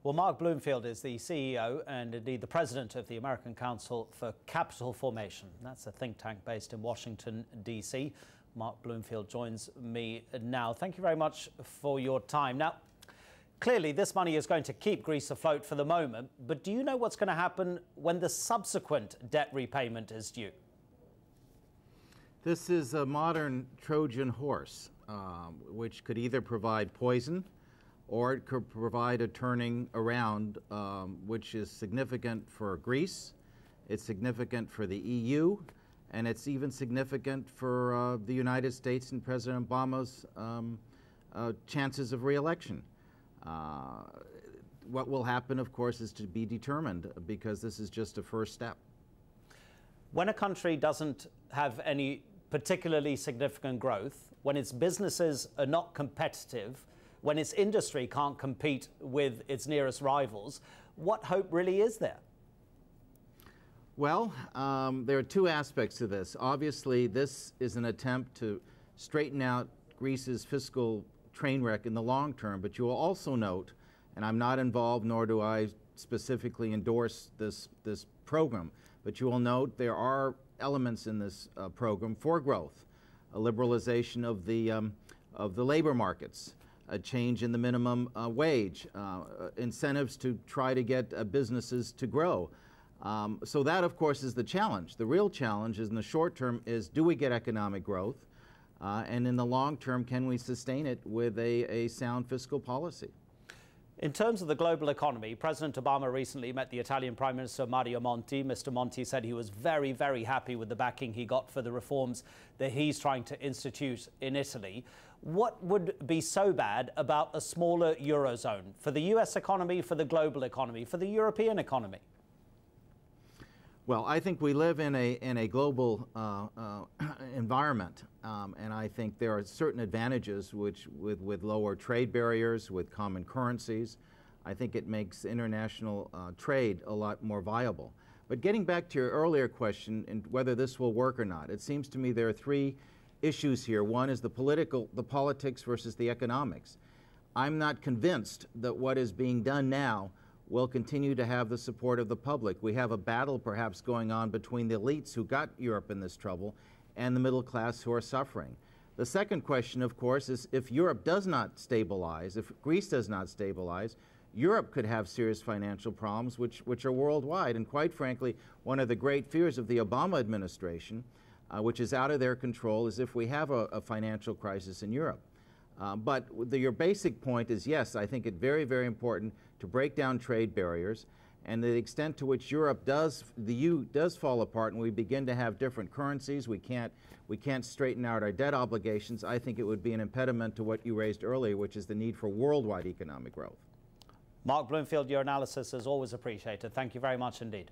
Well, Mark Bloomfield is the CEO and indeed the president of the American Council for Capital Formation. That's a think tank based in Washington, D.C. Mark Bloomfield joins me now. Thank you very much for your time. Now, clearly this money is going to keep Greece afloat for the moment, but do you know what's going to happen when the subsequent debt repayment is due? This is a modern Trojan horse, which could either provide poison or it could provide a turning around, which is significant for Greece, it's significant for the EU, and it's even significant for the United States and President Obama's chances of re-election. What will happen, of course, is to be determined, because this is just a first step. When a country doesn't have any particularly significant growth, when its businesses are not competitive, when its industry can't compete with its nearest rivals, what hope really is there? Well, there are two aspects to this. Obviously, this is an attempt to straighten out Greece's fiscal train wreck in the long term, but you will also note, and I'm not involved nor do I specifically endorse this program, but you will note there are elements in this program for growth, a liberalization of the labor markets, a change in the minimum wage, incentives to try to get businesses to grow. So that, of course, is the challenge. The real challenge is in the short term is, do we get economic growth? And in the long term, can we sustain it with a sound fiscal policy? In terms of the global economy, President Obama recently met the Italian Prime Minister Mario Monti. Mr. Monti said he was very, very happy with the backing he got for the reforms that he's trying to institute in Italy. What would be so bad about a smaller Eurozone for the US economy, for the global economy, for the European economy? Well, I think we live in a global environment, and I think there are certain advantages with lower trade barriers, with common currencies. I think it makes international trade a lot more viable. But getting back to your earlier question and whether this will work or not, it seems to me there are three issues here. One is the politics versus the economics. I'm not convinced that what is being done now will continue to have the support of the public. We have a battle perhaps going on between the elites who got Europe in this trouble and the middle class who are suffering. The second question, of course, is if Europe does not stabilize, if Greece does not stabilize, Europe could have serious financial problems which are worldwide. And quite frankly, one of the great fears of the Obama administration, which is out of their control, is if we have a financial crisis in Europe. But your basic point is, yes, I think it's very, very important to break down trade barriers, and the extent to which the EU does fall apart and we begin to have different currencies, we can't straighten out our debt obligations, I think it would be an impediment to what you raised earlier, which is the need for worldwide economic growth. Mark Bloomfield, your analysis is always appreciated. Thank you very much indeed.